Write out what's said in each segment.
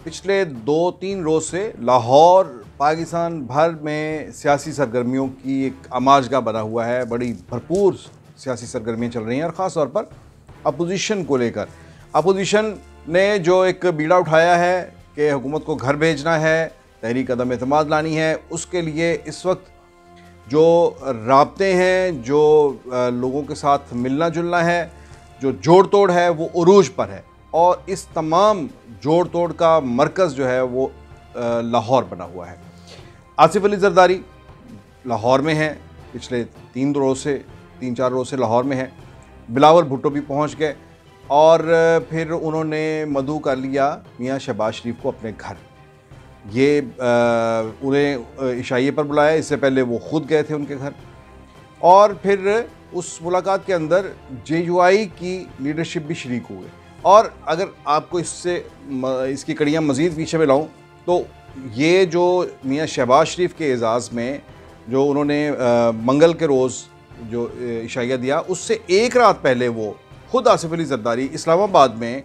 पिछले 2-3 रोज़ से लाहौर पाकिस्तान भर में सियासी सरगर्मियों की एक आमाजगाह बना हुआ है। बड़ी भरपूर सियासी सरगर्मियाँ चल रही हैं और ख़ास तौर पर अपोजिशन को लेकर। अपोजिशन ने जो एक बीड़ा उठाया है कि हुकूमत को घर भेजना है, तहरीक अदम एतमाद लानी है, उसके लिए इस वक्त जो राब्ते हैं, जो लोगों के साथ मिलना जुलना है, जो जोड़ तोड़ है, वो उरूज पर है। और इस तमाम जोड़ तोड़ का मरकज़ जो है वो लाहौर बना हुआ है। आसिफ अली जरदारी लाहौर में हैं, पिछले 3-4 रोज़ से लाहौर में हैं। बिलावल भुट्टो भी पहुंच गए और फिर उन्होंने मदऊ कर लिया मियाँ शहबाज शरीफ को अपने घर। ये उन्हें इशाइये पर बुलाया, इससे पहले वो ख़ुद गए थे उनके घर। और फिर उस मुलाकात के अंदर JUI की लीडरशिप भी शरीक हुए। और अगर आपको इसकी कड़ियाँ मज़ीद पीछे में लाऊँ तो ये जो मियाँ शहबाज शरीफ के एजाज़ में जो उन्होंने मंगल के रोज़ जो इशाइया दिया, उससे एक रात पहले वो ख़ुद आसिफ अली जरदारी इस्लामाबाद में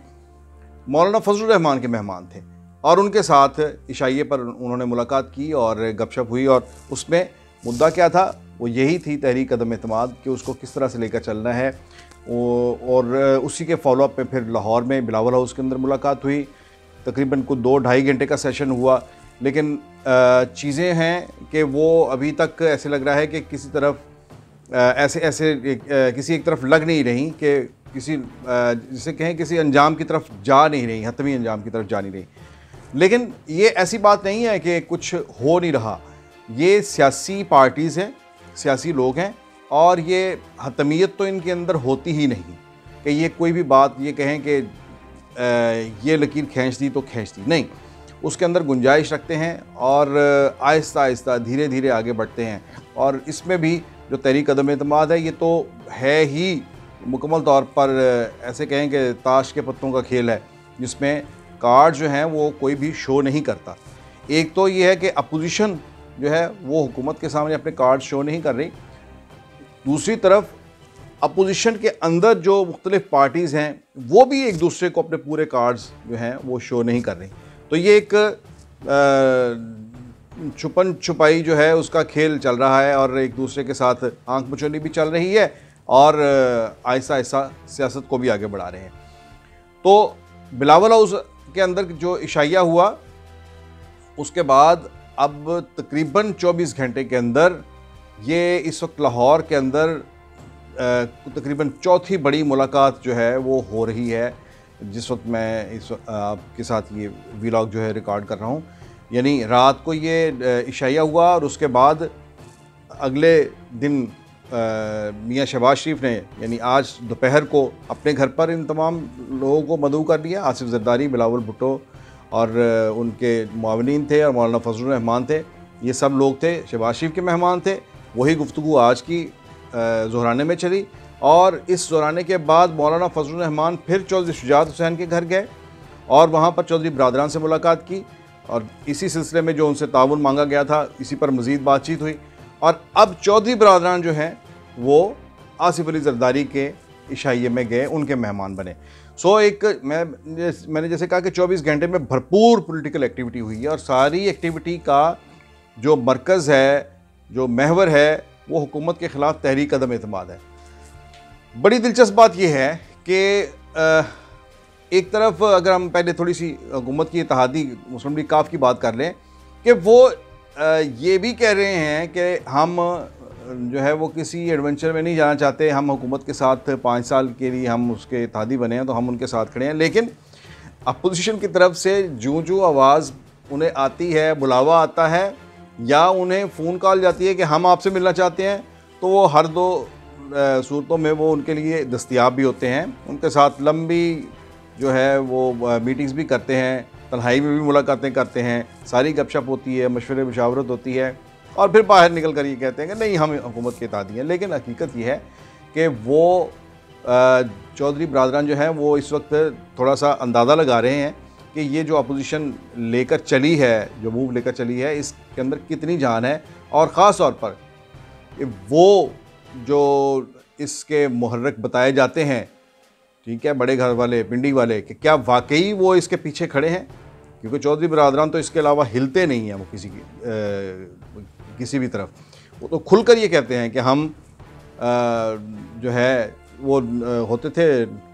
मौलाना फजलुर रहमान के मेहमान थे और उनके साथ इशाइये पर उन्होंने मुलाकात की और गपशप हुई। और उसमें मुद्दा क्या था, वो यही थी तहरीक अदम एतमाद कि उसको किस तरह से लेकर चलना है। और उसी के फॉलोअप पे फिर लाहौर में बिलावल हाउस के अंदर मुलाकात हुई। तकरीबन कुछ 2-2.5 घंटे का सेशन हुआ, लेकिन चीज़ें हैं कि वो अभी तक ऐसे लग रहा है कि किसी तरफ किसी एक तरफ लग नहीं रही कि जिसे कहें किसी अंजाम की तरफ जा नहीं रही, हतमी अंजाम की तरफ जा नहीं रही। लेकिन ये ऐसी बात नहीं है कि कुछ हो नहीं रहा। ये सियासी पार्टीज़ हैं, सियासी लोग हैं और ये हतमियत तो इनके अंदर होती ही नहीं कि ये कोई भी बात ये कहें कि ये लकीर खींच दी तो खींच दी, नहीं। उसके अंदर गुंजाइश रखते हैं और आहिस्ता आहिस्ता धीरे धीरे आगे बढ़ते हैं। और इसमें भी जो तहरीक अदम एतमाद है, ये तो है ही मुकम्मल तौर पर ऐसे कहें कि ताश के पत्तों का खेल है, जिसमें कार्ड जो हैं वो कोई भी शो नहीं करता। एक तो ये है कि अपोजिशन जो है वो हुकूमत के सामने अपने कार्ड शो नहीं कर रही, दूसरी तरफ अपोजिशन के अंदर जो मुख्तलिफ पार्टीज़ हैं वो भी एक दूसरे को अपने पूरे कार्ड्स जो हैं वो शो नहीं कर रही। तो ये एक छुपन छुपाई जो है उसका खेल चल रहा है और एक दूसरे के साथ आंख मचोली भी चल रही है और आहिस्ता आहिस्ता सियासत को भी आगे बढ़ा रहे हैं। तो बिलावल हाउस के अंदर जो इशाइया हुआ, उसके बाद अब तकरीबन 24 घंटे के अंदर ये इस वक्त लाहौर के अंदर तकरीबन चौथी बड़ी मुलाकात जो है वो हो रही है, जिस वक्त मैं इस आपके साथ ये व्लॉग जो है रिकॉर्ड कर रहा हूँ। यानी रात को ये इशाइया हुआ और उसके बाद अगले दिन मियाँ शहबाज शरीफ ने यानी आज दोपहर को अपने घर पर इन तमाम लोगों को मदऊ कर लिया। आसिफ जरदारी, बिलावल भुट्टो और उनके मुआविनीन थे और मौलाना फजलुर रहमान थे, ये सब लोग थे, शहबाज शरीफ के मेहमान थे। वही गुफ्तगू आज की ज़ोहराने में चली और इस ज़ोहराने के बाद मौलाना फजलुर रहमान फिर चौधरी शुजात हुसैन के घर गए और वहाँ पर चौधरी बरादरान से मुलाकात की और इसी सिलसिले में जो उनसे ताउन मांगा गया था, इसी पर मज़ीद बातचीत हुई। और अब चौधरी बरादरान जो हैं वो आसिफ अली जरदारी के इशाइये में गए, उनके मेहमान बने। एक मैंने जैसे कहा कि 24 घंटे में भरपूर पॉलिटिकल एक्टिविटी हुई है और सारी एक्टिविटी का जो मरकज़ है, जो महवर है, वो हुकूमत के ख़िलाफ़ तहरीक अदम एतमाद है। बड़ी दिलचस्प बात यह है कि एक तरफ अगर हम पहले थोड़ी सी हुकूमत की इत्तेहादी मुस्लिम लीग काफ की बात कर लें कि वो ये भी कह रहे हैं कि हम जो है वो किसी एडवेंचर में नहीं जाना चाहते, हम हुकूमत के साथ 5 साल के लिए हम उसके इत्तेहादी बने हैं तो हम उनके साथ खड़े हैं। लेकिन अपोजिशन की तरफ से जो आवाज़ उन्हें आती है, बुलावा आता है या उन्हें फ़ोन कॉल जाती है कि हम आपसे मिलना चाहते हैं, तो वो हर 2 सूरतों में वो उनके लिए दस्तयाब भी होते हैं। उनके साथ लंबी जो है वो मीटिंग्स भी करते हैं, तन्हाई में भी मुलाकातें करते हैं, सारी गपशप होती है, मशवरे मुशावरत होती है और फिर बाहर निकल कर ये कहते हैं कि नहीं हम हुकूमत के इत्तेहादी हैं। लेकिन हकीकत ये है कि वो चौधरी बरादरान जो हैं वो इस वक्त थोड़ा सा अंदाज़ा लगा रहे हैं कि ये जो अपोजिशन लेकर चली है, जो मूव लेकर चली है, इसके अंदर कितनी जान है और ख़ास तौर पर वो जो इसके मुहर्रिक बताए जाते हैं, ठीक है, बड़े घर वाले, पिंडी वाले, कि क्या वाकई वो इसके पीछे खड़े हैं क्योंकि चौधरी बरादरान तो इसके अलावा हिलते नहीं हैं वो किसी भी तरफ। वो तो खुलकर ये कहते हैं कि हम जो है वो होते थे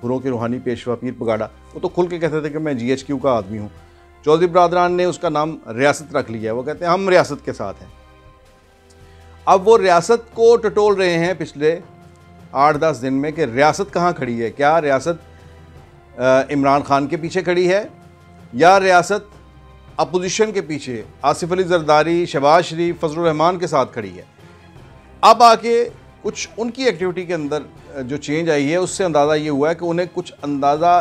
हुरों के रूहानी पेशवा पीर पगाड़ा, वो तो खुल के कहते थे कि मैं GHQ का आदमी हूँ। चौधरी बरादरान ने उसका नाम रियासत रख लिया है, वो कहते हैं हम रियासत के साथ हैं। अब वो रियासत को टटोल रहे हैं पिछले 8-10 दिन में कि रियासत कहाँ खड़ी है, क्या रियासत इमरान खान के पीछे खड़ी है या रियासत अपोजिशन के पीछे आसिफ अली जरदारी, शहबाज शरीफ, फजलुर रहमान के साथ खड़ी है। अब आके कुछ उनकी एक्टिविटी के अंदर जो चेंज आई है उससे अंदाज़ा ये हुआ है कि उन्हें कुछ अंदाज़ा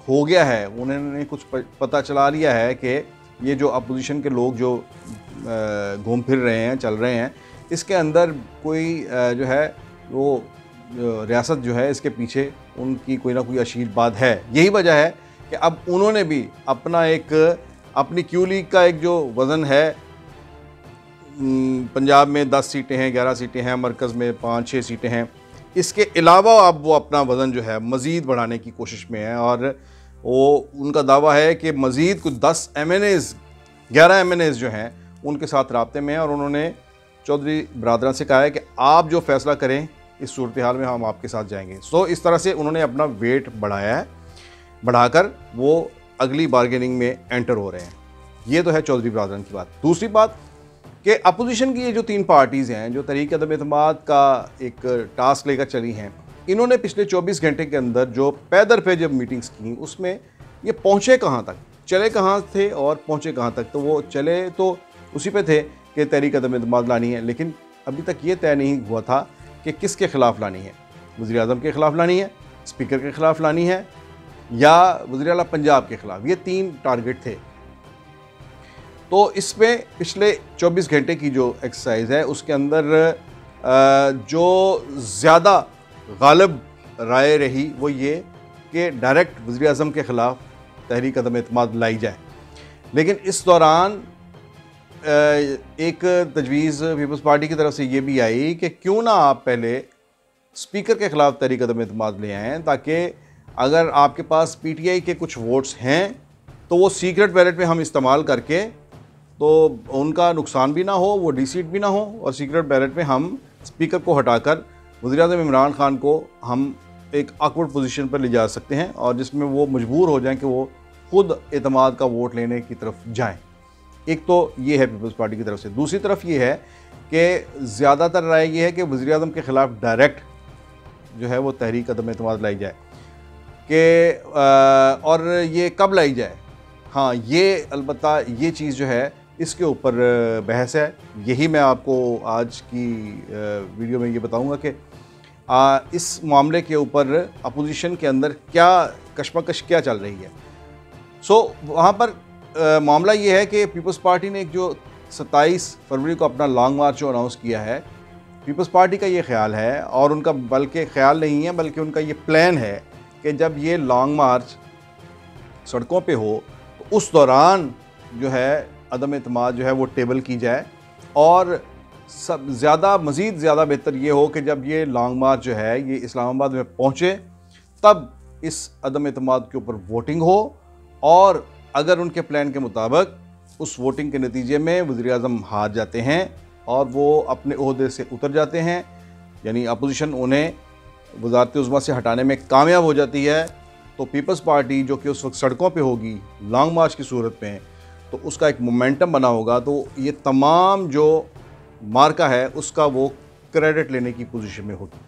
हो गया है, उन्होंने कुछ पता चला लिया है कि ये जो अपोजिशन के लोग जो घूम फिर रहे हैं, चल रहे हैं, इसके अंदर कोई जो है वो रियासत जो है इसके पीछे उनकी कोई ना कोई अशील बात है। यही वजह है कि अब उन्होंने भी अपनी क्यू लीग का एक जो वज़न है, पंजाब में 10 सीटें हैं, 11 सीटें हैं, मरकज़ में 5-6 सीटें हैं, इसके अलावा अब वो अपना वज़न जो है मज़ीद बढ़ाने की कोशिश में है। और वो उनका दावा है कि मज़ीद कुछ 10 MNAs 11 MNAs जो हैं उनके साथ राब्ते में हैं और उन्होंने चौधरी बरादरान से कहा है कि आप जो फ़ैसला करें इस सूरत हाल में हम आपके साथ जाएंगे। सो इस तरह से उन्होंने अपना वेट बढ़ाया है, बढ़ाकर वो अगली बारगेनिंग में एंटर हो रहे हैं। ये तो है चौधरी बरादरान की बात। दूसरी बात कि अपोजिशन की ये जो 3 पार्टीज़ हैं जो तहरीक अदम एतमाद का एक टास्क लेकर चली हैं, इन्होंने पिछले 24 घंटे के अंदर जो पैदर पे जब मीटिंग्स की उसमें ये पहुँचे कहाँ तक, चले कहाँ थे और पहुँचे कहाँ तक। तो वो चले तो उसी पे थे कि तहरीक अदम एतमाद लानी है, लेकिन अभी तक ये तय नहीं हुआ था कि किसके ख़िलाफ़ लानी है। वज़ीर आज़म के ख़िलाफ़ लानी है, स्पीकर के ख़िलाफ़ लानी है या वज़ीर आला पंजाब के ख़िलाफ़। ये 3 टारगेट थे। तो इसमें पिछले 24 घंटे की जो एक्सरसाइज है उसके अंदर जो ज़्यादा गालिब राय रही वो ये कि डायरेक्ट वज़ीर आज़म के ख़िलाफ़ तहरीक अदम एतमाद लाई जाए। लेकिन इस दौरान एक तजवीज़ पीपल्स पार्टी की तरफ से ये भी आई कि क्यों ना आप पहले स्पीकर के ख़िलाफ़ तहरीक अदम एतमाद ले आएँ, ताकि अगर आपके पास PTI के कुछ वोट्स हैं तो वो सीक्रेट बैलेट में हम इस्तेमाल करके तो उनका नुकसान भी ना हो, वो डिसीट भी ना हो, और सीक्रेट बैलेट में हम स्पीकर को हटाकर वज़ीर-ए-आज़म इमरान खान को हम एक ऑकवर्ड पोजीशन पर ले जा सकते हैं और जिसमें वो मजबूर हो जाएं कि वो खुद एतमाद का वोट लेने की तरफ जाएं। एक तो ये है पीपल्स पार्टी की तरफ से। दूसरी तरफ ये है कि ज़्यादातर राय ये है कि वज़ीर-ए-आज़म के ख़िलाफ़ डायरेक्ट जो है वो तहरीक अदम एतमाद लाई जाए कि और ये कब लाई जाए। हाँ, ये अलबत्ता ये चीज़ जो है इसके ऊपर बहस है। यही मैं आपको आज की वीडियो में ये बताऊंगा कि इस मामले के ऊपर अपोजिशन के अंदर क्या कशमकश क्या चल रही है। वहाँ पर मामला ये है कि पीपल्स पार्टी ने एक जो 27 फरवरी को अपना लॉन्ग मार्च जो अनाउंस किया है, पीपल्स पार्टी का ये ख्याल है और उनका बल्कि ख्याल नहीं है बल्कि उनका ये प्लान है कि जब ये लॉन्ग मार्च सड़कों पे हो तो उस दौरान जो है अदम एतमाद जो है वो टेबल की जाए और सब मज़ीद ज़्यादा बेहतर ये हो कि जब ये लॉन्ग मार्च जो है ये इस्लामाबाद में पहुँचे तब इस अदम एतमाद के ऊपर वोटिंग हो और अगर उनके प्लान के मुताबिक उस वोटिंग के नतीजे में वज़ीर-ए-आज़म हार जाते हैं और वो अपने ओहदे से उतर जाते हैं, यानी अपोजिशन उन्हें वज़ारत उज़्मा से हटाने में कामयाब हो जाती है, तो पीपल्स पार्टी जो कि उस वक्त सड़कों पे होगी लॉन्ग मार्च की सूरत में, तो उसका एक मोमेंटम बना होगा। तो ये तमाम जो मार्का है उसका वो क्रेडिट लेने की पोजीशन में होगी।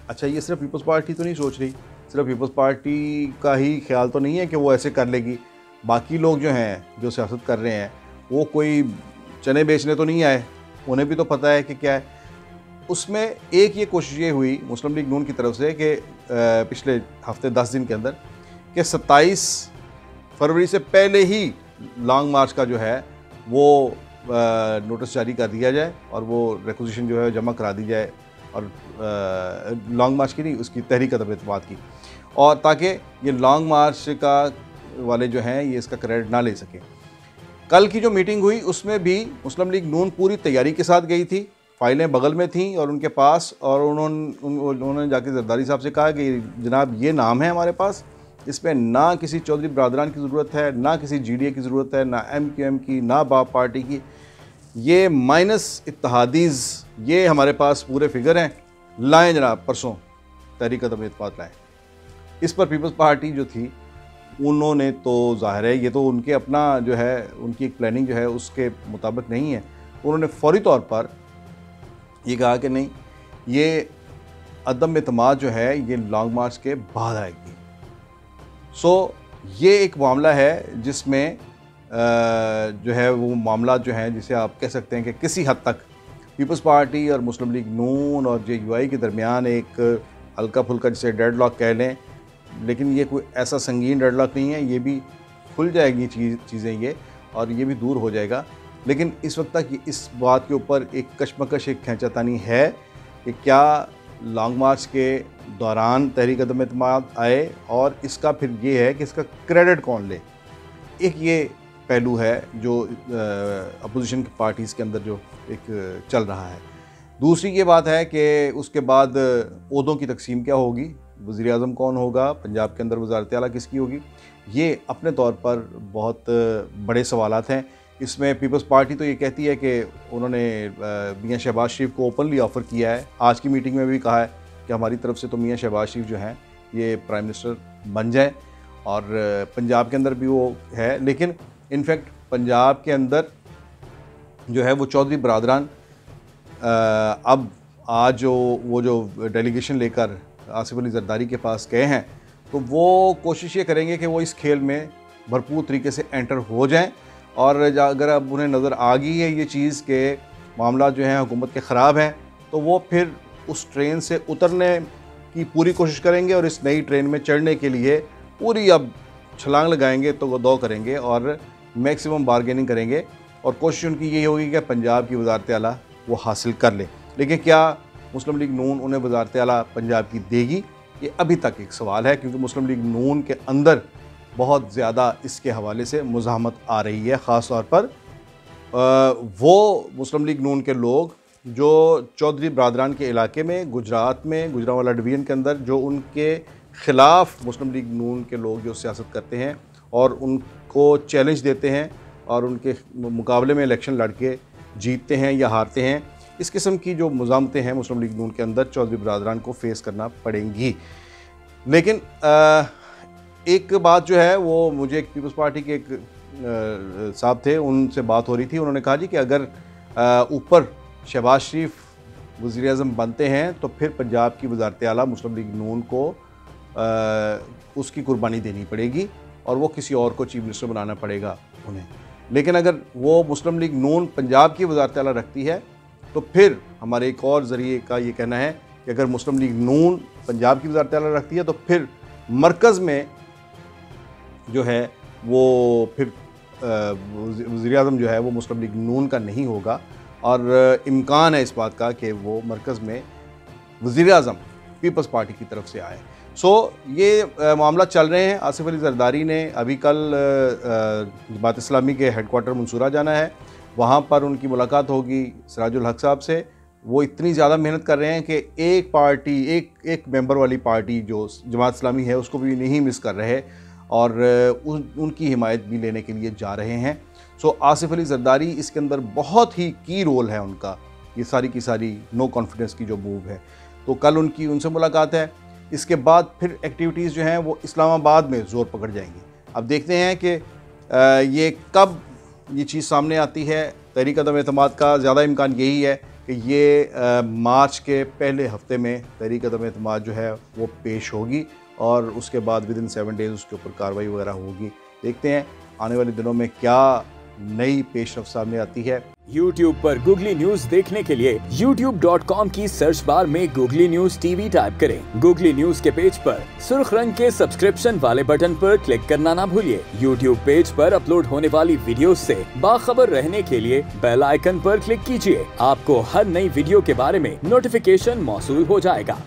अच्छा, ये सिर्फ पीपल्स पार्टी तो नहीं सोच रही, सिर्फ पीपल्स पार्टी का ही ख्याल तो नहीं है कि वो ऐसे कर लेगी। बाकी लोग जो हैं जो सियासत कर रहे हैं वो कोई चने बेचने तो नहीं आए, उन्हें भी तो पता है कि क्या है। उसमें एक ये कोशिश ये हुई मुस्लिम लीग नून की तरफ से कि पिछले हफ्ते 10 दिन के अंदर कि 27 फरवरी से पहले ही लॉन्ग मार्च का जो है वो नोटिस जारी कर दिया जाए और वो रिक्वेजिशन जो है जमा करा दी जाए, और लॉन्ग मार्च की नहीं, उसकी तहरीक अदम एतमाद की, और ताकि ये लॉन्ग मार्च का वाले जो हैं ये इसका क्रेडिट ना ले सकें। कल की जो मीटिंग हुई उसमें भी मुस्लिम लीग नून पूरी तैयारी के साथ गई थी, फाइलें बगल में थीं और उनके पास, और उन्होंने जाके जरदारी साहब से कहा कि जनाब ये नाम है हमारे पास, इसमें ना किसी चौधरी बरादरान की ज़रूरत है, ना किसी GDA की ज़रूरत है, ना MQM की, ना बाप पार्टी की। ये माइनस इत्तेहादीज़, ये हमारे पास पूरे फिगर हैं। लाएँ जनाब, परसों तहरीक अदम इत्तेफाक लाएँ। इस पर पीपल्स पार्टी जो थी उन्होंने तो ज़ाहिर है ये तो उनके अपना जो है उनकी एक प्लानिंग जो है उसके मुताबिक नहीं है। उन्होंने फौरी तौर पर ये कहा कि नहीं, ये अदम एतमाद जो है ये लॉन्ग मार्च के बाद आएगी। सो ये एक मामला है जिसमें जो है वो मामला जो है जिसे आप कह सकते हैं कि किसी हद तक पीपल्स पार्टी और मुस्लिम लीग नून और JUI के दरमियान एक हल्का फुल्का जिसे डेडलॉक कह लें, लेकिन ये कोई ऐसा संगीन डेडलॉक नहीं है। ये भी खुल जाएगी चीज़ें ये, और ये भी दूर हो जाएगा। लेकिन इस वक्त तक इस बात के ऊपर एक कशमकश, एक खींचातानी है कि क्या लॉन्ग मार्च के दौरान तहरीक अदम एतमाद आए, और इसका फिर ये है कि इसका क्रेडिट कौन ले। एक ये पहलू है जो अपोजिशन की पार्टीज़ के अंदर जो एक चल रहा है। दूसरी ये बात है कि उसके बाद ओहदों की तकसीम क्या होगी, वज़ीर आज़म कौन होगा, पंजाब के अंदर वज़ारत आला किसकी होगी, ये अपने तौर पर बहुत बड़े सवालात हैं। इसमें पीपल्स पार्टी तो ये कहती है कि उन्होंने मियां शहबाज शरीफ को ओपनली ऑफ़र किया है। आज की मीटिंग में भी कहा है कि हमारी तरफ से तो मियां शहबाज शरीफ जो हैं ये प्राइम मिनिस्टर बन जाए, और पंजाब के अंदर भी वो है। लेकिन इनफैक्ट पंजाब के अंदर जो है वो चौधरी बरादरान अब आज वो जो डेलीगेशन लेकर आसिफ अली ज़रदारी के पास गए हैं, तो वो कोशिश ये करेंगे कि वो इस खेल में भरपूर तरीके से एंटर हो जाएं। और अगर अब उन्हें नज़र आ गई है ये चीज़ के मामला जो हैं हुकूमत के ख़राब हैं, तो वो फिर उस ट्रेन से उतरने की पूरी कोशिश करेंगे और इस नई ट्रेन में चढ़ने के लिए पूरी अब छलांग लगाएंगे, तो वो दौ करेंगे और मैक्सिमम बारगेनिंग करेंगे, और कोशिश उनकी यही होगी कि पंजाब की वज़ारत आला वो हासिल कर लें। लेकिन क्या मुस्लिम लीग नून उन्हें वज़ारत आला पंजाब की देगी, ये अभी तक एक सवाल है, क्योंकि मुस्लिम लीग नून के अंदर बहुत ज़्यादा इसके हवाले से मुज़ाहमत आ रही है। ख़ास तौर पर वो मुस्लिम लीग नून के लोग जो चौधरी बरादरान के इलाके में, गुजरात में, गुजरांवाला डिवीज़न के अंदर जो उनके ख़िलाफ़ मुस्लिम लीग नून के लोग जो सियासत करते हैं और उनको चैलेंज देते हैं और उनके मुकाबले में इलेक्शन लड़के जीतते हैं या हारते हैं, इस किस्म की जो मुज़ामतें हैं मुस्लिम लीग नून के अंदर चौधरी बरादरान को फेस करना पड़ेंगी। लेकिन एक बात जो है वो मुझे एक पीपल्स पार्टी के एक साहब थे, उनसे बात हो रही थी। उन्होंने कहा जी कि अगर ऊपर शहबाज शरीफ वज़ीर आज़म बनते हैं तो फिर पंजाब की वज़ारत आला मुस्लिम लीग नून को उसकी कुर्बानी देनी पड़ेगी और वो किसी और को चीफ मिनिस्टर बनाना पड़ेगा उन्हें। लेकिन अगर वो मुस्लिम लीग नून पंजाब की वज़ारत आला रखती है तो फिर हमारे एक और ज़रिए का ये कहना है कि अगर मुस्लिम लीग नून पंजाब की वज़ारत आला रखती है तो फिर मरकज़ में जो है वो फिर वज़ीर आज़म जो है वो मुस्लिम लीग नून का नहीं होगा, और इम्कान है इस बात का कि वो मरकज़ में वज़ीर आज़म पीपल्स पार्टी की तरफ से आए। ये मामला चल रहे हैं। आसिफ अली ज़रदारी ने अभी कल जमात इस्लामी के हेडक्वार्टर मंसूरा जाना है, वहाँ पर उनकी मुलाकात होगी सिराजुल हक साहब से। वो इतनी ज़्यादा मेहनत कर रहे हैं कि एक पार्टी एक मेंबर वाली पार्टी जो जमात इस्लामी है उसको भी नहीं मिस कर रहे, और उनकी हिमायत भी लेने के लिए जा रहे हैं। आसिफ अली ज़रदारी इसके अंदर बहुत ही की रोल है उनका, ये सारी की सारी नो कॉन्फिडेंस की जो मूव है। तो कल उनसे मुलाकात है। इसके बाद फिर एक्टिविटीज़ जो हैं वो इस्लामाबाद में ज़ोर पकड़ जाएंगी। अब देखते हैं कि ये कब ये चीज़ सामने आती है। तहरीक अदम एतमाद का ज़्यादा इम्कान यही है कि ये मार्च के पहले हफ्ते में तहरीक अदम एतमाद जो है वो पेश होगी, और उसके बाद विदिन 7 डेज़ उसके ऊपर कार्रवाई वगैरह होगी। देखते हैं आने वाले दिनों में क्या नई पेशरफ सामने आती है। YouTube पर गूगली न्यूज देखने के लिए youtube.com की सर्च बार में गूगली न्यूज TV टाइप करें। गूगली न्यूज के पेज पर सुर्ख रंग के सब्सक्रिप्शन वाले बटन पर क्लिक करना ना भूलिए। YouTube पेज पर अपलोड होने वाली वीडियोस से बाखबर रहने के लिए बेल आइकन पर क्लिक कीजिए। आपको हर नई वीडियो के बारे में नोटिफिकेशन मौसूल हो जाएगा।